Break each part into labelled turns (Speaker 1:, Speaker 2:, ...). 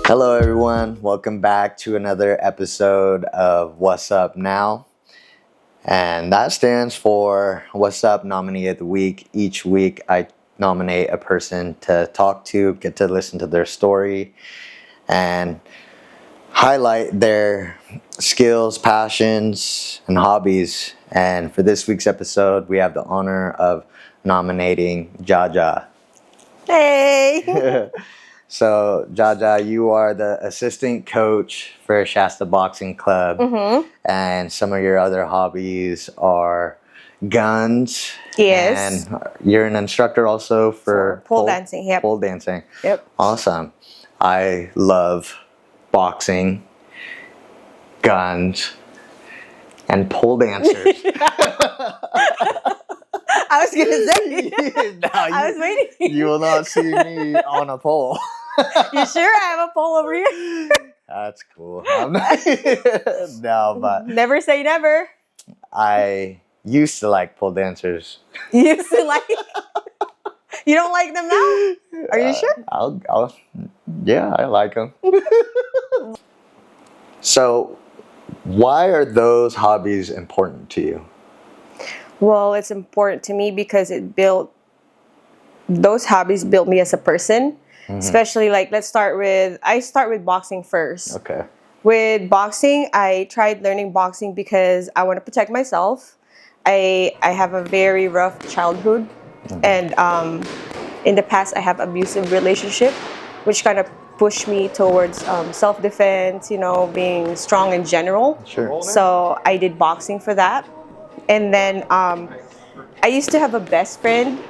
Speaker 1: Hello, everyone. Welcome back to another episode of What's Up Now. And that stands for What's Up Nominee of the Week. Each week, I nominate a person to talk to, get to listen to their story, and highlight their skills, passions, and hobbies. And for this week's episode, we have the honor of nominating Jaja.
Speaker 2: Hey!
Speaker 1: So, Jaja, you are the assistant coach for Shasta Boxing Club, and some of your other hobbies are guns.
Speaker 2: Yes.
Speaker 1: And you're an instructor also for
Speaker 2: pole dancing. Yep.
Speaker 1: Pole dancing.
Speaker 2: Yep.
Speaker 1: Awesome. I love boxing, guns, and pole dancers.
Speaker 2: I was gonna say. I was waiting.
Speaker 1: You will not see me on a pole.
Speaker 2: You sure? I have a pole over here.
Speaker 1: That's cool. No, but
Speaker 2: Never say never.
Speaker 1: I used to like pole dancers.
Speaker 2: You used to like. You don't like them now? Are you sure?
Speaker 1: Yeah, I like them. So, why are those hobbies important to you?
Speaker 2: Well, it's important to me because those hobbies built me as a person. Especially I start with boxing first.
Speaker 1: Okay.
Speaker 2: With boxing, I tried learning boxing because I want to protect myself. I have a very rough childhood, and in the past I have abusive relationship, which kind of pushed me towards self-defense, being strong in general.
Speaker 1: Sure.
Speaker 2: So I did boxing for that. And then I used to have a best friend,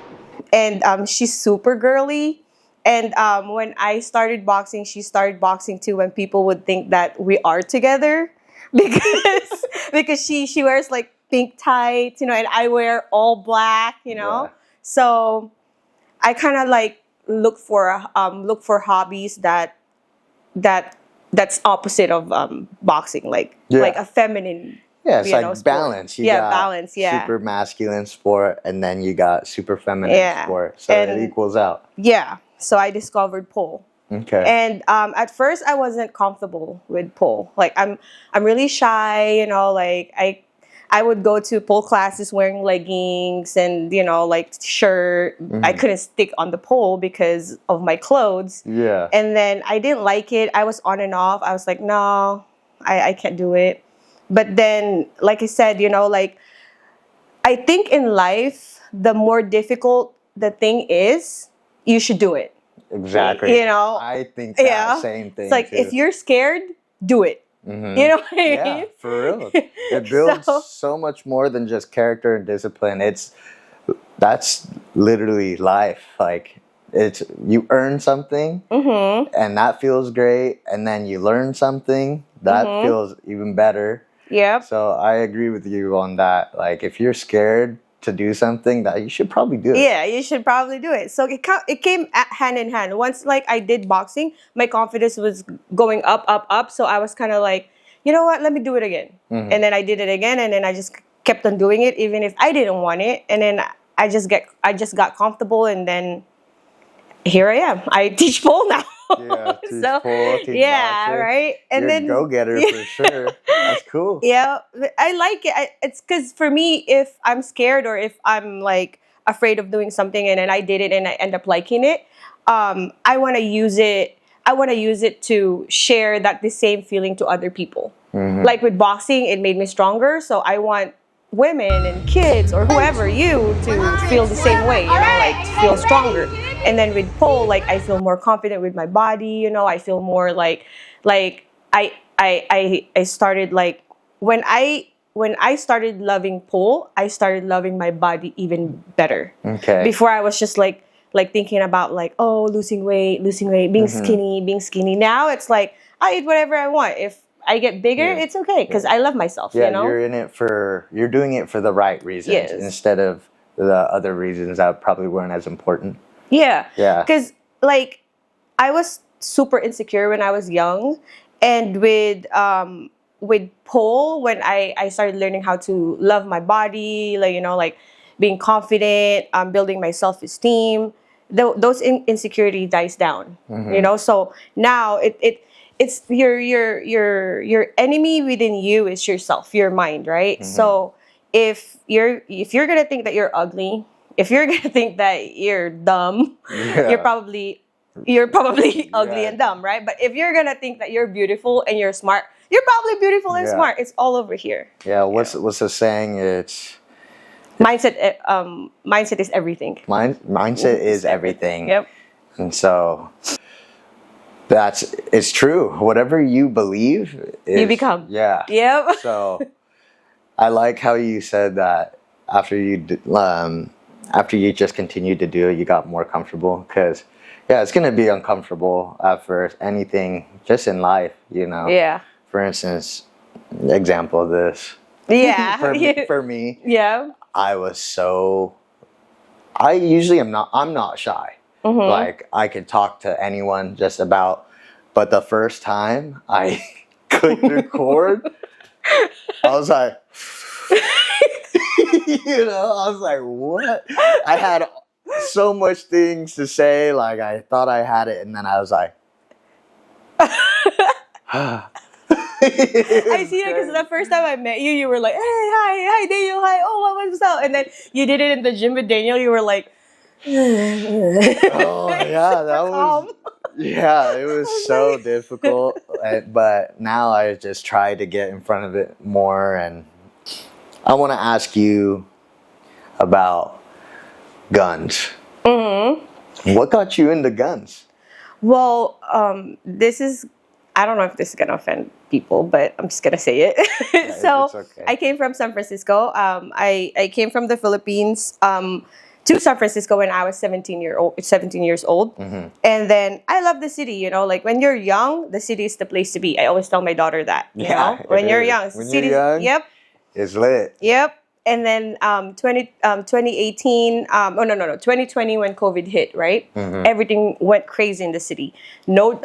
Speaker 2: and she's super girly. And when I started boxing, she started boxing too. When people would think that we are together, because she wears like pink tights, and I wear all black,
Speaker 1: Yeah.
Speaker 2: So I kind of look for hobbies that's opposite of boxing, like a feminine.
Speaker 1: Yeah, it's like
Speaker 2: sport.
Speaker 1: balance. You got
Speaker 2: balance. Yeah,
Speaker 1: super masculine sport, and then you got super feminine sport. So it equals out.
Speaker 2: Yeah. So I discovered pole.
Speaker 1: Okay.
Speaker 2: And at first I wasn't comfortable with pole. I'm really shy, I would go to pole classes wearing leggings and shirt. I couldn't stick on the pole because of my clothes.
Speaker 1: Yeah.
Speaker 2: And then I didn't like it. I was on and off. I was like, no, I can't do it. But then, like I said, I think in life, the more difficult the thing is, you should do it.
Speaker 1: Exactly. I think that same thing.
Speaker 2: It's like,
Speaker 1: too.
Speaker 2: if you're scared, do it.
Speaker 1: Mm-hmm.
Speaker 2: You know what I mean?
Speaker 1: Yeah, for real. It builds so much more than just character and discipline. That's literally life. Like, you earn something, and that feels great, and then you learn something that feels even better.
Speaker 2: Yep.
Speaker 1: So I agree with you on that. Like, if you're scared to do something, that you should probably do it.
Speaker 2: Yeah, you should probably do it. So it came hand in hand. Once I did boxing, my confidence was going up, up, up. So I was kind of like, you know what? Let me do it again. And then I did it again, and then I just kept on doing it, even if I didn't want it. And then I just got comfortable, and then here I am. I teach pole now.
Speaker 1: Yeah, teach pole, teach boxing.
Speaker 2: Right. And
Speaker 1: You're
Speaker 2: then
Speaker 1: a go-getter for sure. That's cool.
Speaker 2: Yeah, I like it. It's because for me, if I'm scared or if I'm afraid of doing something and then I did it and I end up liking it, I want to use it. I want to use it to share the same feeling to other people. Like with boxing, it made me stronger. So I want women and kids or whoever to feel the same way. To feel stronger. And then with pole, I feel more confident with my body. I feel more I started when I started loving pole, I started loving my body even better.
Speaker 1: Okay.
Speaker 2: Before I was just thinking about losing weight, being skinny. Now it's I eat whatever I want. If I get bigger, it's okay because I love myself.
Speaker 1: Yeah, you're doing it for the right reasons instead of the other reasons that probably weren't as important.
Speaker 2: Yeah.
Speaker 1: Yeah.
Speaker 2: Because I was super insecure when I was young, and with pole, when I started learning how to love my body, being confident, building my self-esteem, those insecurity dies down. You know, so now it's your enemy within you is yourself, your mind, right? So if you're gonna think that you're ugly, if you're gonna think that you're dumb,
Speaker 1: Yeah.
Speaker 2: you're probably ugly
Speaker 1: Yeah.
Speaker 2: and dumb, right? But if you're gonna think that you're beautiful and you're smart, you're probably beautiful and
Speaker 1: Yeah.
Speaker 2: smart. It's all over here.
Speaker 1: Yeah, what's the saying? It's
Speaker 2: Mindset is everything.
Speaker 1: mindset is everything.
Speaker 2: Yep.
Speaker 1: And so it's true. Whatever you believe,
Speaker 2: You become.
Speaker 1: Yeah.
Speaker 2: Yep.
Speaker 1: So I like how you said that after you just continued to do it, you got more comfortable. Because yeah, it's gonna be uncomfortable at first. Anything, just in life, you know.
Speaker 2: Yeah.
Speaker 1: For instance, example of this.
Speaker 2: Yeah.
Speaker 1: For me,
Speaker 2: Yeah.
Speaker 1: I usually I'm not shy. Like I could talk to anyone just about, but the first time I clicked record, I was like, I was like, what? I had so much things to say, like I thought I had it, and then I was like,
Speaker 2: I see it because the first time I met you, you were like, "Hey, hi, Daniel, hi, oh, what's up?" And then you did it in the gym with Daniel. You were like,
Speaker 1: oh yeah, that was
Speaker 2: calm.
Speaker 1: yeah, it was so difficult. But now I just try to get in front of it more, and I want to ask you about guns. What got you into guns?
Speaker 2: Well, I don't know if this is gonna offend people, but I'm just gonna say it. So
Speaker 1: it's okay.
Speaker 2: I came from San Francisco. I came from the Philippines to San Francisco when I was 17 years old. And then I love the city. You know, like when you're young, the city is the place to be. I always tell my daughter that. You know, when you're young,
Speaker 1: When
Speaker 2: city.
Speaker 1: you're young,
Speaker 2: Yep.
Speaker 1: it's lit.
Speaker 2: Yep. And then 2018, 2020 when COVID hit, right? Everything went crazy in the city. No,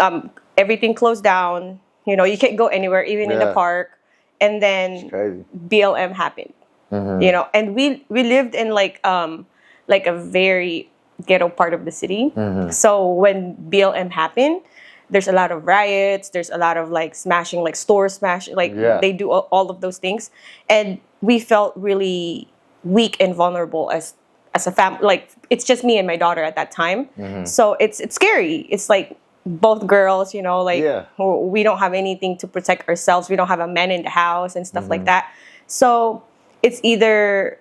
Speaker 2: everything closed down. You know, you can't go anywhere, even in the
Speaker 1: Yeah.
Speaker 2: park. And
Speaker 1: It's
Speaker 2: then
Speaker 1: crazy.
Speaker 2: BLM happened. You know, and we lived in like a very ghetto part of the city. So when BLM happened, there's a lot of riots. There's a lot of like smashing, like store smashing. Like they do all of those things, and we felt really weak and vulnerable as a family. Like it's just me and my daughter at that time. So it's scary. It's like both girls, you know, like we don't have anything to protect ourselves. We don't have a man in the house and stuff like that. So it's either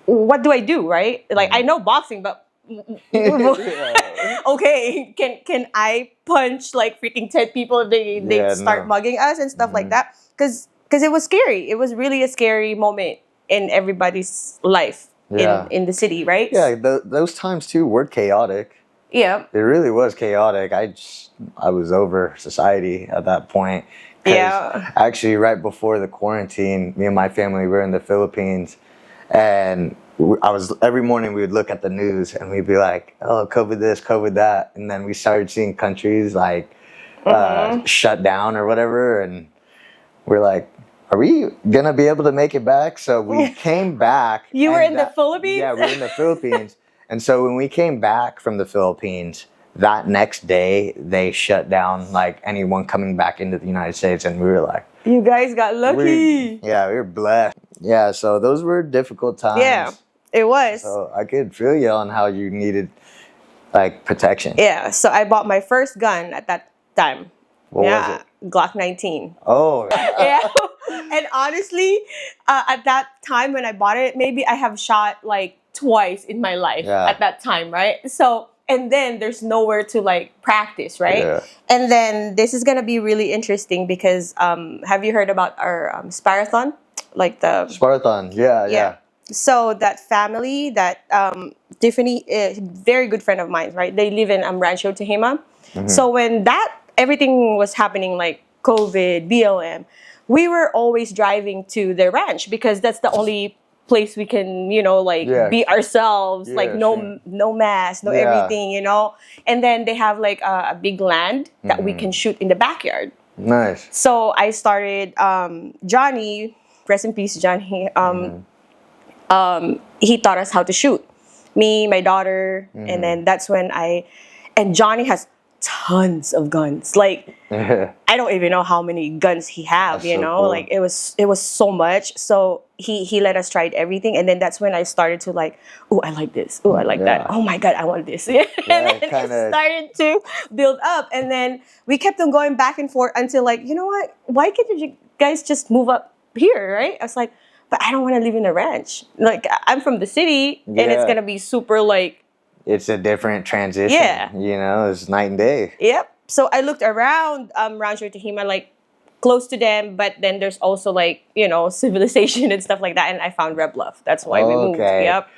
Speaker 2: what do I do, right? Like I know boxing, but okay, can I punch like freaking 10 people if they start mugging us and stuff like that? Because it was scary. It was really a scary moment in everybody's life in the city, right?
Speaker 1: Yeah, those times too were chaotic.
Speaker 2: Yeah.
Speaker 1: It really was chaotic. I was over society at that point. 'Cause actually, right before the quarantine, me and my family were in the Philippines, and every morning we would look at the news and we'd be like, "Oh, COVID this, COVID that," and then we started seeing countries like shut down or whatever, and we're like, "Are we gonna be able to make it back?" So we came back.
Speaker 2: You were in the Philippines?
Speaker 1: Yeah, we were in the Philippines. And so when we came back from the Philippines, that next day they shut down like anyone coming back into the United States, and we were like,
Speaker 2: you guys got lucky.
Speaker 1: we were blessed. Yeah, so those were difficult times.
Speaker 2: Yeah, it was.
Speaker 1: So I could feel you on how you needed like protection.
Speaker 2: Yeah, so I bought my first gun at that time.
Speaker 1: What was it?
Speaker 2: Glock 19.
Speaker 1: Oh.
Speaker 2: Yeah. And honestly, at that time when I bought it, maybe I have shot like twice in my life at that time, right? So, and then there's nowhere to like practice, right?
Speaker 1: Yeah.
Speaker 2: And then this is gonna be really interesting because have you heard about our Sparathon? Like the
Speaker 1: Spartan, yeah.
Speaker 2: So that family, that Tiffany, a very good friend of mine, right? They live in Rancho Tehama. So when everything was happening, like COVID, BLM, we were always driving to their ranch because that's the only place we can, be ourselves, like no mask, no everything, And then they have like a big land that we can shoot in the backyard.
Speaker 1: Nice.
Speaker 2: So I started, Johnny, rest in peace, Johnny. He taught us how to shoot. me, my daughter, and then that's when and Johnny has tons of guns. Like I don't even know how many guns he have.
Speaker 1: That's so cool.
Speaker 2: Like it was so much. So he let us try everything, and then that's when I started to like, oh, I like this. Oh, I like that. Oh my god, I want this. And then it started to build up, and then we kept on going back and forth until like, you know what? Why can't you guys just move up here, right? I was like, but I don't want to live in a ranch. Like I'm from the city, and it's gonna be super like.
Speaker 1: It's a different transition.
Speaker 2: Yeah.
Speaker 1: It's night and day.
Speaker 2: Yep. So I looked around Rancho Tehima, like close to them, but then there's also like, civilization and stuff like that. And I found Red Bluff. That's why we moved. Yep.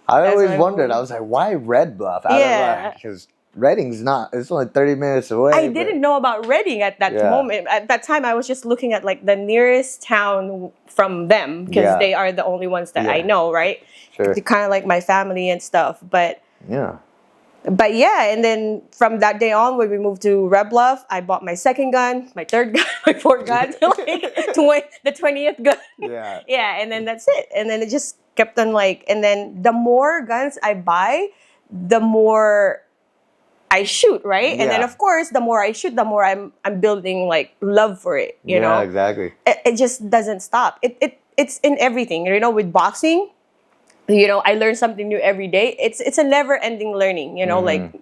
Speaker 1: I always wondered. I was like, why Red Bluff? Because Redding's it's only 30 minutes away.
Speaker 2: I didn't know about Redding at that moment. At that time, I was just looking at like the nearest town from them because they are the only ones that I know, right?
Speaker 1: Sure.
Speaker 2: It's kind of like my family and stuff. But and then from that day on, when we moved to Red Bluff, I bought my second gun, my third gun, my fourth gun, the 20th gun. Yeah, and then that's it. And then it just kept on like, and then the more guns I buy, the more I shoot, right? And then of course, the more I shoot, the more I'm building like love for it. You know,
Speaker 1: exactly.
Speaker 2: It just doesn't stop. It's in everything. With boxing. I learn something new every day. It's a never-ending learning. Like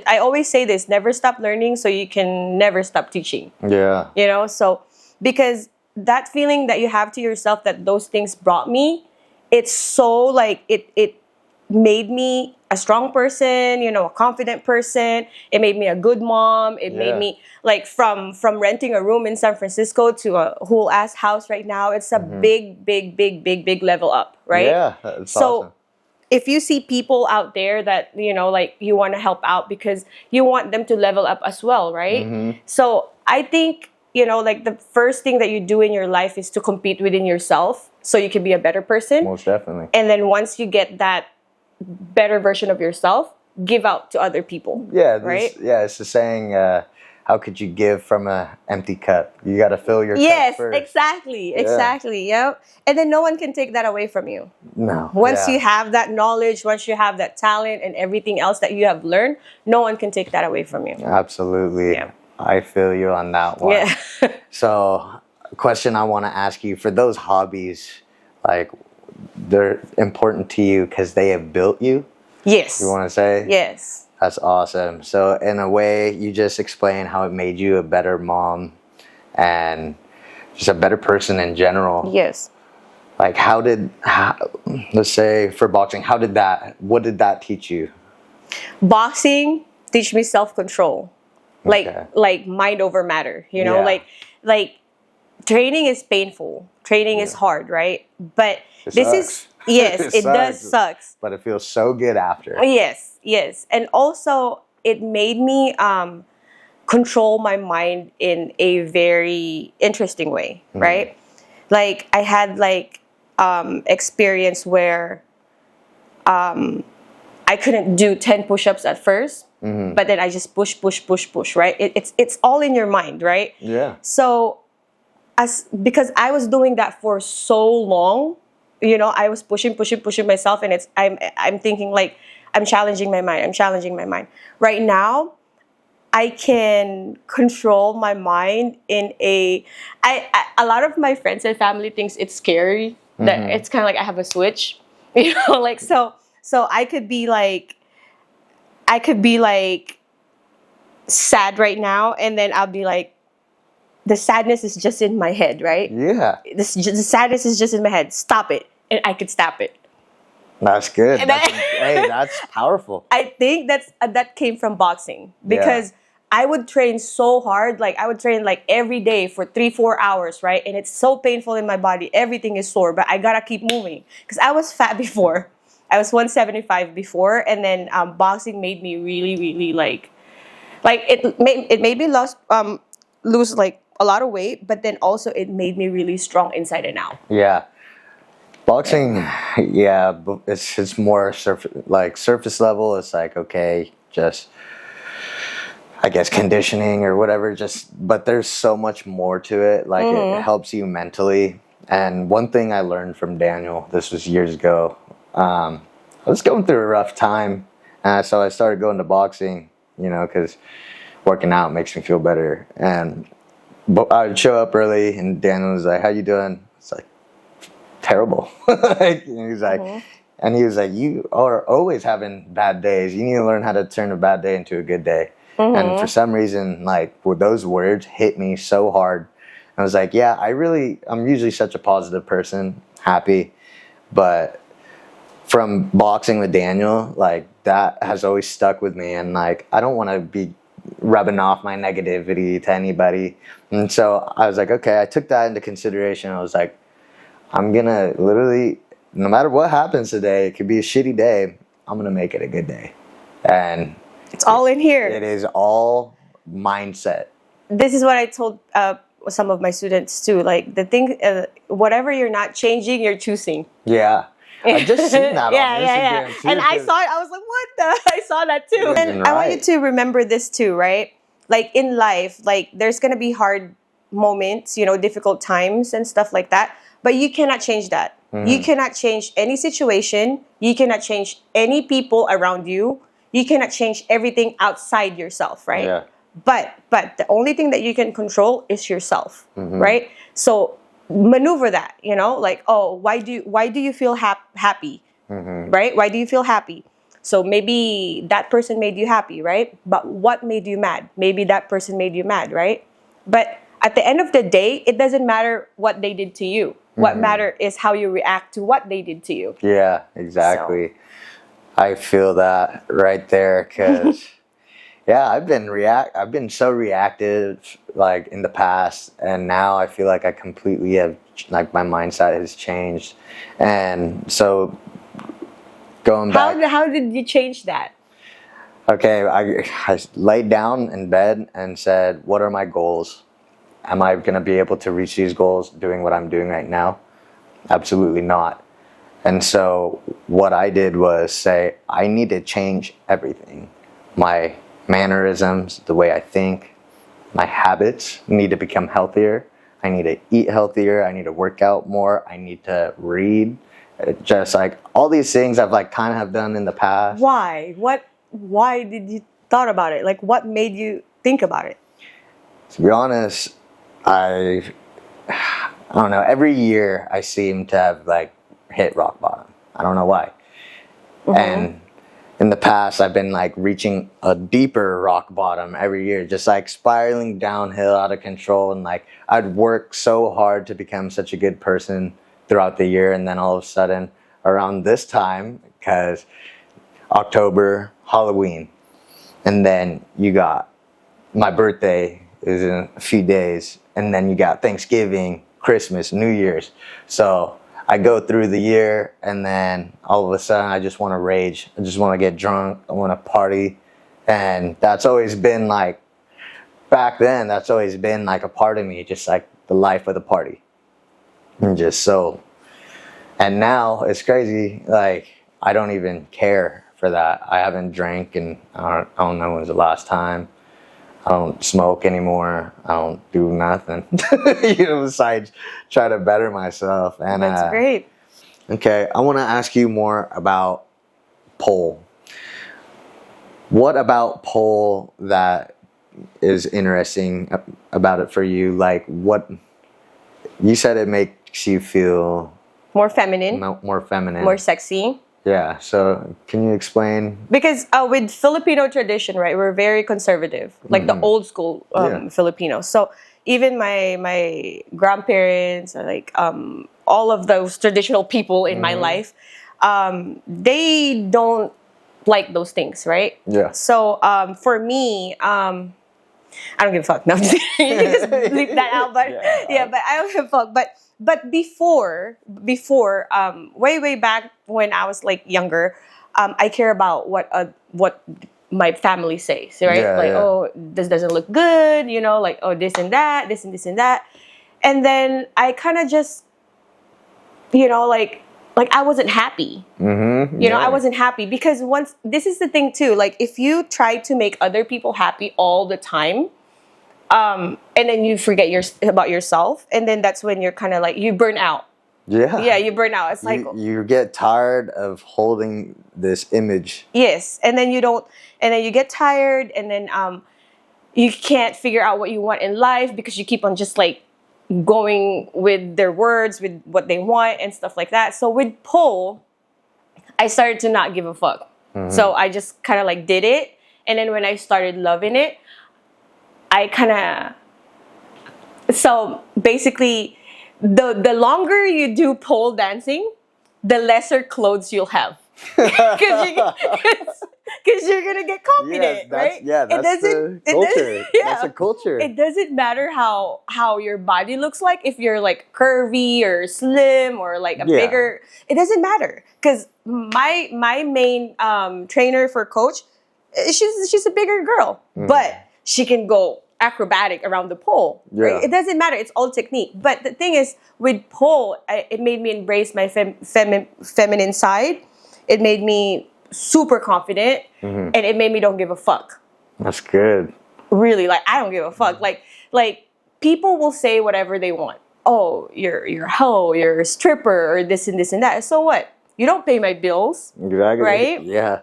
Speaker 2: I always say this: never stop learning, so you can never stop teaching.
Speaker 1: Yeah.
Speaker 2: So because that feeling that you have to yourself that those things brought me, it's so like it made me a strong person. A confident person. It made me a good mom. It made me like from renting a room in San Francisco to a whole ass house right now. It's a big level up, right?
Speaker 1: Yeah, that's awesome.
Speaker 2: If you see people out there that like you want to help out because you want them to level up as well, right? So I think like the first thing that you do in your life is to compete within yourself so you can be a better person.
Speaker 1: Most definitely.
Speaker 2: And then once you get that better version of yourself, give out to other people.
Speaker 1: Yeah,
Speaker 2: right.
Speaker 1: It's the saying. How could you give from an empty cup? You got to fill your cup first.
Speaker 2: Exactly. Yep. And then no one can take that away from you.
Speaker 1: No.
Speaker 2: Once you have that knowledge, once you have that talent and everything else that you have learned, no one can take that away from you.
Speaker 1: Absolutely.
Speaker 2: Yeah.
Speaker 1: I feel you on that one.
Speaker 2: Yeah.
Speaker 1: So, a question I want to ask you, for those hobbies, like they're important to you because they have built you?
Speaker 2: Yes.
Speaker 1: You want to say?
Speaker 2: Yes.
Speaker 1: That's awesome. So in a way, you just explained how it made you a better mom and just a better person in general.
Speaker 2: Yes.
Speaker 1: Like let's say for boxing, what did that teach you?
Speaker 2: Boxing teach me self-control. Like mind over matter, like training is painful. Training is hard, right? But it does suck.
Speaker 1: But it feels so good after.
Speaker 2: Yes. And also it made me control my mind in a very interesting way, right? Like I had like experience where I couldn't do 10 push-ups at first, but then I just push, right? It's all in your mind, right?
Speaker 1: Yeah.
Speaker 2: So because I was doing that for so long, I was pushing myself, and I'm thinking like I'm challenging my mind. Right now, I can control my mind in a lot of my friends and family thinks it's scary that it's kind of like I have a switch, like so I could be like sad right now, and then I'll be like, the sadness is just in my head, right?
Speaker 1: Yeah.
Speaker 2: The sadness is just in my head. Stop it. And I could stop it.
Speaker 1: That's good. That's powerful.
Speaker 2: I think that came from boxing. Because I would train so hard. Like, I would train like every day for 3-4 hours, right? And it's so painful in my body. Everything is sore. But I gotta keep moving. Because I was fat before. I was 175 before. And then boxing made me really, really like it made me lose like a lot of weight, but then also it made me really strong inside and out.
Speaker 1: Yeah. Boxing, it's more surface level. It's like, okay, just I guess conditioning or whatever, but there's so much more to it. Like it helps you mentally. And one thing I learned from Daniel, this was years ago, I was going through a rough time, so I started going to boxing. Because working out makes me feel better. And I would show up early, and Daniel was like, "How you doing?" It's like, "Terrible." And he's like, "You are always having bad days. You need to learn how to turn a bad day into a good day." And for some reason, those words hit me so hard. I was like, "Yeah, I'm usually such a positive person, happy, but from boxing with Daniel, that has always stuck with me, and I don't want to be rubbing off my negativity to anybody." And so I was like, okay, I took that into consideration. I was like, I'm gonna literally, no matter what happens today, it could be a shitty day, I'm gonna make it a good day. And
Speaker 2: It's all in here.
Speaker 1: it is all mindset.
Speaker 2: This is what I told some of my students too. Like the thing, whatever you're not changing, you're choosing.
Speaker 1: Yeah. I just seen that on Instagram too.
Speaker 2: And I saw it. I was like, what the? I saw that too. And I want you to remember this too, right? Like in life, there's gonna be hard moments, difficult times and stuff like that. But you cannot change that. You cannot change any situation. You cannot change any people around you. You cannot change everything outside yourself, right?
Speaker 1: Yeah.
Speaker 2: But the only thing that you can control is yourself, right? So maneuver that, why do you feel happy, right? Why do you feel happy? So maybe that person made you happy, right? But what made you mad? Maybe that person made you mad, right? But at the end of the day, it doesn't matter what they did to you. What matters is how you react to what they did to you.
Speaker 1: Yeah, exactly. So. I feel that right there, because yeah, I've been so reactive in the past, and now I feel like I completely have my mindset has changed. And so going back,
Speaker 2: how did you change that?
Speaker 1: Okay, I laid down in bed and said, what are my goals? Am I going to be able to reach these goals doing what I'm doing right now? Absolutely not. And so what I did was say, I need to change everything. My mannerisms, the way I think, my habits need to become healthier. I need to eat healthier. I need to work out more. I need to read. Just all these things I've kind of have done in the past.
Speaker 2: Why? Why did you thought about it? What made you think about it?
Speaker 1: To be honest, I don't know. Every year I seem to have hit rock bottom. I don't know why. And in the past, I've been reaching a deeper rock bottom every year, just spiraling downhill out of control. And I'd work so hard to become such a good person throughout the year. And then all of a sudden, around this time, because October, Halloween, and then you got my birthday is in a few days. And then you got Thanksgiving, Christmas, New Year's. So I go through the year, and then all of a sudden I just want to rage. I just want to get drunk. I want to party. And that's always been back then, that's always been a part of me, just the life of the party. And just so. And now it's crazy. I don't even care for that. I haven't drank, and I don't know when's the last time. I don't smoke anymore. I don't do nothing, besides try to better myself. And
Speaker 2: that's great.
Speaker 1: Okay, I want to ask you more about pole. What about pole that is interesting about it for you? What you said, it makes you feel
Speaker 2: more feminine, more sexy.
Speaker 1: Yeah, so can you explain?
Speaker 2: Because with Filipino tradition, right, we're very conservative, the old school Filipinos. So even my grandparents, or all of those traditional people in my life, they don't like those things, right?
Speaker 1: Yeah.
Speaker 2: So for me, I don't give a fuck. No, I'm just kidding. You can just bleep that out. But but I don't give a fuck. But before, way back when I was younger, I care about what my family says, right? Oh, this doesn't look good, oh, this and that, this and this and that. And then I kind of just, I wasn't happy. I wasn't happy because this is the thing too, if you try to make other people happy all the time, and then you forget about yourself, and then that's when you're kind of you burn out.
Speaker 1: Yeah.
Speaker 2: Yeah, you burn out. It's like,
Speaker 1: You get tired of holding this image.
Speaker 2: yes, and then you don't, and then you get tired, and then you can't figure out what you want in life because you keep on just like going with their words, with what they want and stuff like that. So with pole, I started to not give a fuck. So I just kind of like did it, and then when I started loving it, I kind of, so basically, the longer you do pole dancing, the lesser clothes you'll have. Because you're gonna get confident, right?
Speaker 1: Yeah, that's the culture. That's a culture.
Speaker 2: It doesn't matter how your body looks like, if you're like curvy or slim or like a bigger. It doesn't matter, because my main trainer for coach, she's a bigger girl, but she can go acrobatic around the pole. Right? It doesn't matter. It's all technique. But the thing is, with pole, it made me embrace my feminine side. It made me super confident, and it made me don't give a fuck.
Speaker 1: That's good.
Speaker 2: Really, like I don't give a fuck. Like people will say whatever they want. Oh, you're a hoe, you're a stripper, or this and this and that. So what? You don't pay my bills,
Speaker 1: exactly.
Speaker 2: Right?
Speaker 1: Yeah.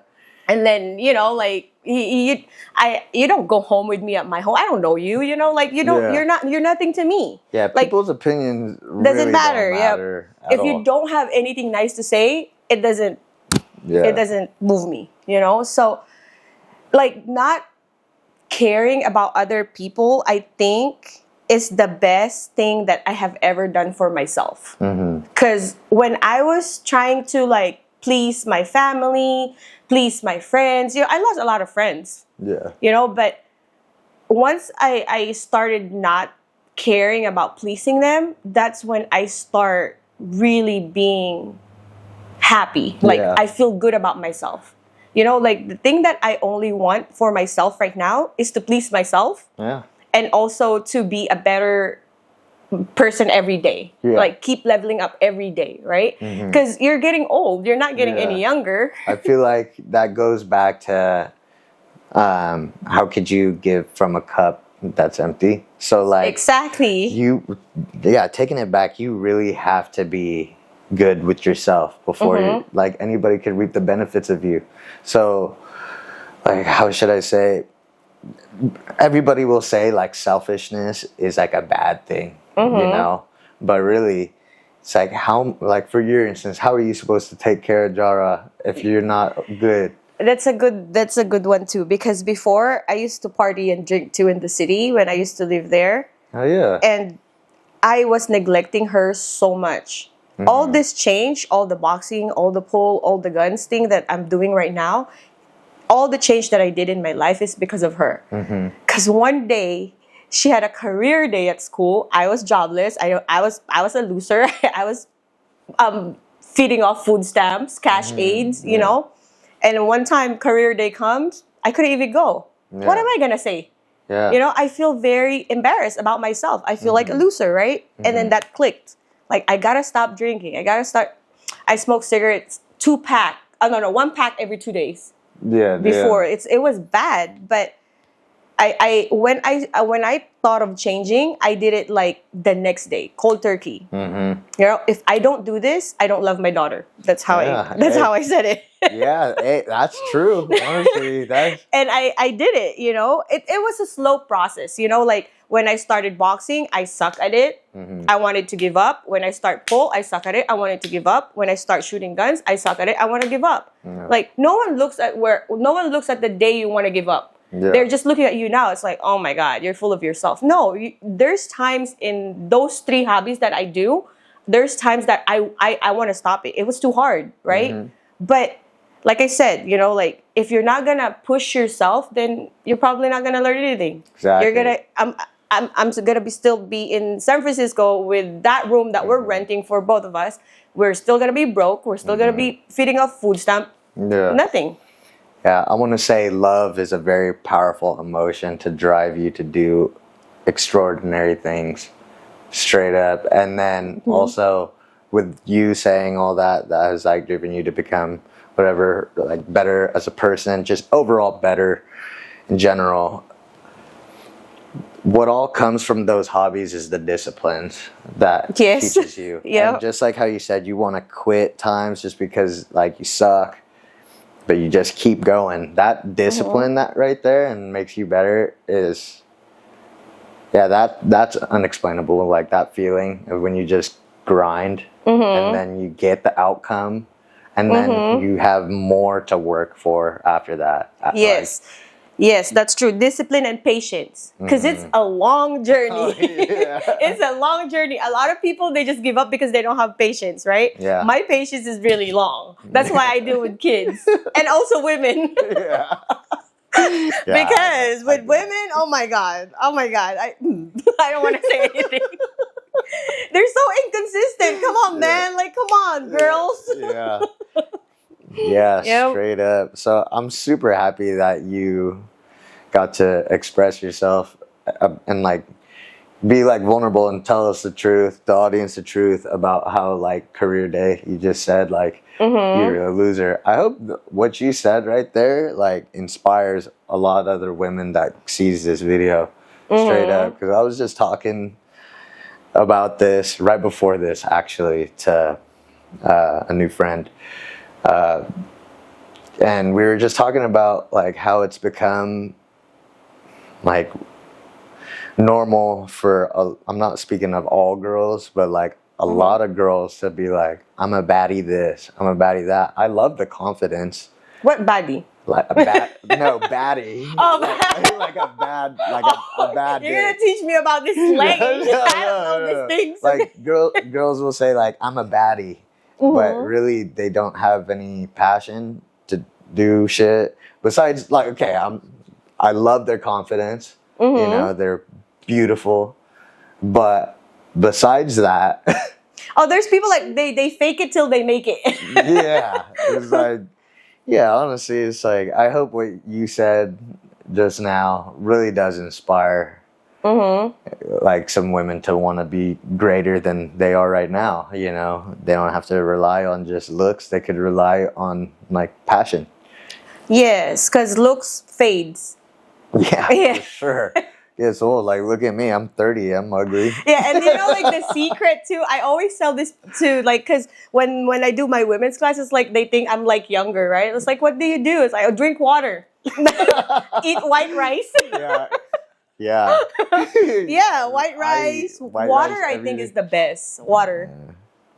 Speaker 2: And then like you don't go home with me at my home. I don't know you. Like you don't. You're nothing to me.
Speaker 1: Yeah.
Speaker 2: Like,
Speaker 1: people's opinions really
Speaker 2: doesn't matter.
Speaker 1: Don't matter
Speaker 2: if you don't have anything nice to say, it doesn't.
Speaker 1: Yeah.
Speaker 2: It doesn't move me, So, like, not caring about other people, I think, is the best thing that I have ever done for myself. Because when I was trying to, like, please my family, please my friends, I lost a lot of friends.
Speaker 1: Yeah.
Speaker 2: But once I started not caring about pleasing them, that's when I start really being happy. Like, I feel good about myself. Like the thing that I only want for myself right now is to please myself.
Speaker 1: Yeah.
Speaker 2: And also to be a better person every day.
Speaker 1: Yeah.
Speaker 2: Like keep leveling up every day, right? Because you're getting old. You're not getting any younger.
Speaker 1: I feel like that goes back to how could you give from a cup that's empty? So like
Speaker 2: exactly.
Speaker 1: Taking it back, you really have to be good with yourself before you, like anybody could reap the benefits of you. So like, how should I say, everybody will say like selfishness is like a bad thing, but really it's like, how, like for your instance, how are you supposed to take care of Jara if you're not good?
Speaker 2: That's a good one too, because before I used to party and drink too in the city when I used to live there.
Speaker 1: Oh yeah.
Speaker 2: And I was neglecting her so much. All this change, all the boxing, all the pole, all the guns thing that I'm doing right now, all the change that I did in my life is because of her. Because one day she had a career day at school. I was jobless. I was a loser. I was feeding off food stamps, cash aids, And one time career day comes, I couldn't even go. Yeah. What am I gonna say?
Speaker 1: Yeah.
Speaker 2: I feel very embarrassed about myself. I feel like a loser, right? And then that clicked. Like, I gotta stop drinking. I smoke cigarettes 1 pack every 2 days.
Speaker 1: Yeah.
Speaker 2: Before it was bad, but when I thought of changing, I did it like the next day, cold turkey. If I don't do this, I don't love my daughter. That's how I said it.
Speaker 1: Yeah, that's true. Honestly,
Speaker 2: and I did it. It was a slow process. Like when I started boxing, I suck at it. I wanted to give up. When I start pole, I suck at it. I wanted to give up. When I start shooting guns, I suck at it. I want to give up. Like no one looks at the day you want to give up. Yeah. They're just looking at you now. It's like, oh my God, you're full of yourself. No, there's times in those 3 hobbies that I do, there's times that I want to stop it. It was too hard, right? But like I said, like if you're not gonna push yourself, then you're probably not gonna learn anything.
Speaker 1: Exactly.
Speaker 2: You're gonna. I'm gonna still be in San Francisco with that room that we're renting for both of us. We're still gonna be broke. We're still gonna be feeding off food stamp.
Speaker 1: Yeah.
Speaker 2: Nothing.
Speaker 1: Yeah, I want to say love is a very powerful emotion to drive you to do extraordinary things, straight up. And then also with you saying all that has like driven you to become whatever, like better as a person, just overall better in general. what all comes from those hobbies is the disciplines that
Speaker 2: Yes.
Speaker 1: teaches you.
Speaker 2: Yep.
Speaker 1: And just like how you said you want to quit times just because like you suck, but you just keep going. That discipline that right there and makes you better is, yeah, that's unexplainable. Like that feeling of when you just grind and then you get the outcome and then you have more to work for after that.
Speaker 2: Yes. Yes, that's true. Discipline and patience. Because it's a long journey.
Speaker 1: Oh, yeah.
Speaker 2: It's a long journey. A lot of people, they just give up because they don't have patience, right?
Speaker 1: Yeah.
Speaker 2: My patience is really long. That's why I deal with kids. And also women.
Speaker 1: Yeah.
Speaker 2: Because with women, oh my God. I don't want to say anything. They're so inconsistent. Come on, man. Like, come on, girls.
Speaker 1: Yeah. Yeah,
Speaker 2: Yep.
Speaker 1: straight up. So I'm super happy that you got to express yourself and like be like vulnerable and tell us the truth, the audience the truth about how like career day you just said like you're a loser. I hope what you said right there like inspires a lot of other women that sees this video straight up, because I was just talking about this right before this actually to a new friend. And we were just talking about like how it's become like normal for I'm not speaking of all girls, but like a lot of girls to be like, I'm a baddie this, I'm a baddie that. I love the confidence.
Speaker 2: What baddie?
Speaker 1: Like a no, baddie.
Speaker 2: Oh,
Speaker 1: like a bad, like a bad.
Speaker 2: You're gonna teach me about this slang. I don't know these things.
Speaker 1: Like girls will say like, I'm a baddie, but really they don't have any passion to do shit. Besides, like, okay, I love their confidence. You know, they're beautiful, but besides that,
Speaker 2: oh, there's people like they fake it till they make it.
Speaker 1: yeah, it's like, yeah, honestly, it's like I hope what you said just now really does inspire like some women to want to be greater than they are right now. You know, they don't have to rely on just looks. They could rely on like passion.
Speaker 2: Yes, because looks fades.
Speaker 1: Yeah, for sure. Gets old. Like, look at me. I'm 30. I'm ugly.
Speaker 2: Yeah, and you know, like the secret too. I always tell this to like, because when I do my women's classes, like they think I'm like younger, right? It's like, what do you do? It's like, oh, drink water, eat white rice.
Speaker 1: Yeah. Yeah.
Speaker 2: Yeah, white rice.
Speaker 1: White
Speaker 2: Water,
Speaker 1: rice
Speaker 2: I think,
Speaker 1: every
Speaker 2: is the best. Water.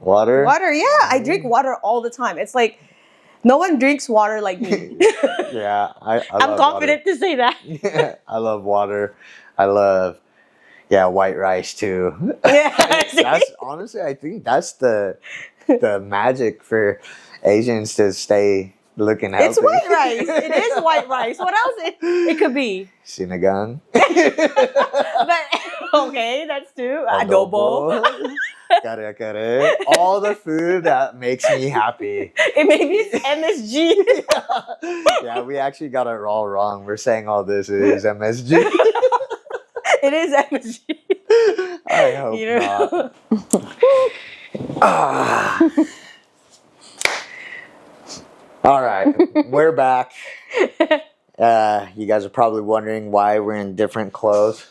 Speaker 1: Water?
Speaker 2: Water, yeah. I drink water all the time. It's like no one drinks water like me.
Speaker 1: Yeah.
Speaker 2: I'm
Speaker 1: love
Speaker 2: confident to say that.
Speaker 1: water. Yeah, I love water. I love, yeah, white rice too.
Speaker 2: Yeah.
Speaker 1: That's honestly, I think that's the magic for Asians to stay looking healthy.
Speaker 2: It's white rice. It is white rice. What else it could be?
Speaker 1: Sinigang.
Speaker 2: But, okay, that's two. Adobo.
Speaker 1: Kare-kare. All the food that makes me happy.
Speaker 2: It maybe it's MSG.
Speaker 1: Yeah, we actually got it all wrong. We're saying all this is MSG.
Speaker 2: It is MSG.
Speaker 1: I hope
Speaker 2: You know?
Speaker 1: not. Ah. All right, we're back. You guys are probably wondering why we're in different clothes.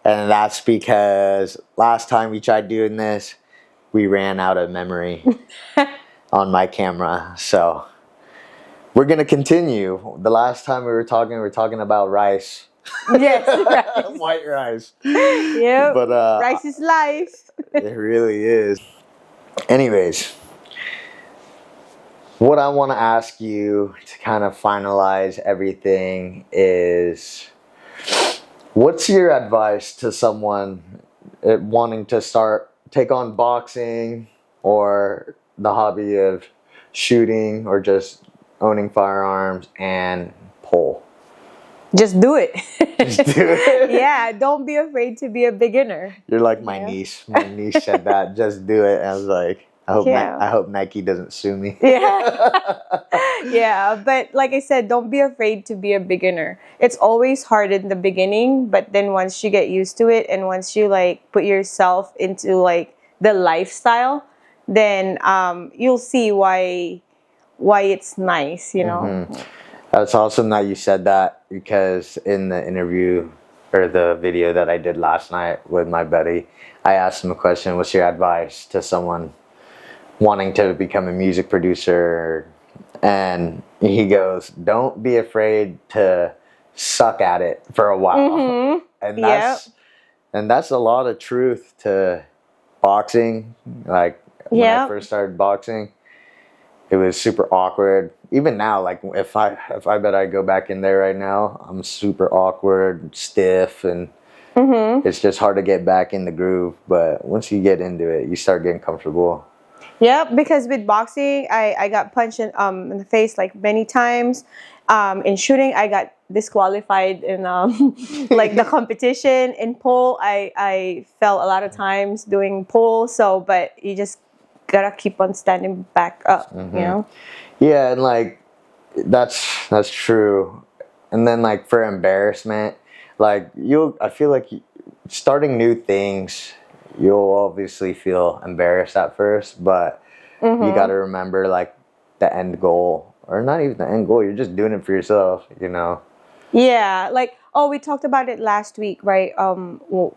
Speaker 1: And that's because last time we tried doing this, we ran out of memory on my camera. So we're going to continue. The last time we were talking about rice.
Speaker 2: Yes, rice.
Speaker 1: White rice.
Speaker 2: Yep.
Speaker 1: But
Speaker 2: rice is life.
Speaker 1: it really is. Anyways, what I want to ask you to kind of finalize everything is, what's your advice to someone wanting to take on boxing or the hobby of shooting or just owning firearms and pole?
Speaker 2: Just do it.
Speaker 1: Just do it.
Speaker 2: Yeah, don't be afraid to be a beginner.
Speaker 1: You're like my niece. My niece said that. Just do it. And I was like, I hope Nike doesn't sue me.
Speaker 2: Yeah. Yeah, but like I said, don't be afraid to be a beginner. It's always hard in the beginning, but then once you get used to it and once you like put yourself into like the lifestyle, then you'll see why it's nice, you know.
Speaker 1: That's awesome that you said that, because in the interview or the video that I did last night with my buddy, I asked him a question: what's your advice to someone wanting to become a music producer? And he goes, don't be afraid to suck at it for a while. And that's a lot of truth to boxing. Like when I first started boxing, it was super awkward. Even now, like if I bet I go back in there right now, I'm super awkward, stiff, and it's just hard to get back in the groove. But once you get into it, you start getting comfortable.
Speaker 2: Yep, because with boxing, I got punched in the face like many times. In shooting, I got disqualified in like the competition. In pole, I fell a lot of times doing pole. So, but you just gotta keep on standing back up, you know?
Speaker 1: Yeah, and like that's true. And then like for embarrassment, like I feel like starting new things, you'll obviously feel embarrassed at first, but you got to remember like the end goal, or not even the end goal. You're just doing it for yourself, you know?
Speaker 2: Yeah, like we talked about it last week, right?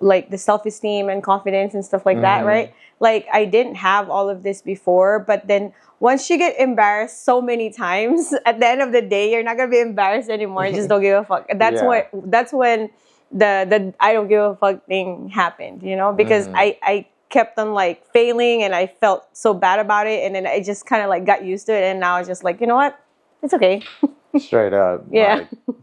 Speaker 2: Like the self-esteem and confidence and stuff like that, right? Like I didn't have all of this before, but then once you get embarrassed so many times, at the end of the day, you're not gonna be embarrassed anymore. You just don't give a fuck. That's when the I don't give a fuck thing happened, you know? Because I kept on like failing, and I felt so bad about it, and then I just kind of like got used to it, and now I was just like, you know what? It's okay.
Speaker 1: Straight up.
Speaker 2: Yeah.
Speaker 1: Like,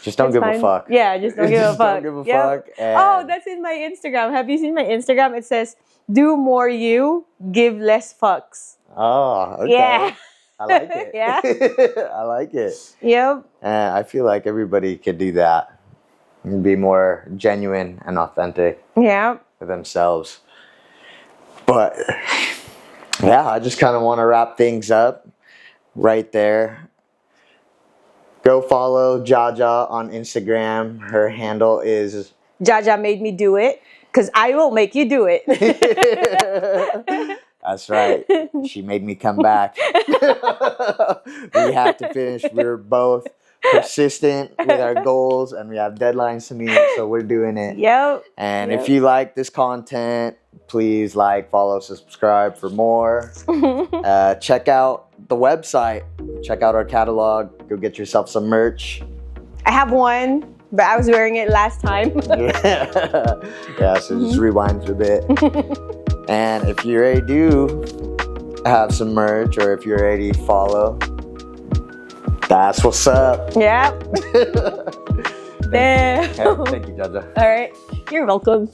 Speaker 1: just don't give a fuck.
Speaker 2: Yeah, just don't give a fuck.
Speaker 1: Don't give a fuck.
Speaker 2: Oh, that's in my Instagram. Have you seen my Instagram? It says, do more you, give less fucks.
Speaker 1: Oh, okay.
Speaker 2: Yeah.
Speaker 1: I like it.
Speaker 2: Yeah.
Speaker 1: I like it.
Speaker 2: Yep.
Speaker 1: And I feel like everybody could do that and be more genuine and authentic
Speaker 2: Yeah.
Speaker 1: to themselves. But yeah, I just kind of want to wrap things up right there. Go follow Jaja on Instagram. Her handle is
Speaker 2: Jaja made me do it, because I will make you do it.
Speaker 1: That's right. She made me come back. We have to finish. We're both persistent with our goals, and we have deadlines to meet, so we're doing it.
Speaker 2: Yep.
Speaker 1: And if you like this content, please like, follow, subscribe for more. Check out the website. Check out our catalog. Go get yourself some merch.
Speaker 2: I have one, but I was wearing it last time.
Speaker 1: Yeah, so just rewind a bit. And if you already do have some merch, or if you already follow, that's what's up.
Speaker 2: Yep. Damn.
Speaker 1: Thank you, Jaja.
Speaker 2: All right. You're welcome.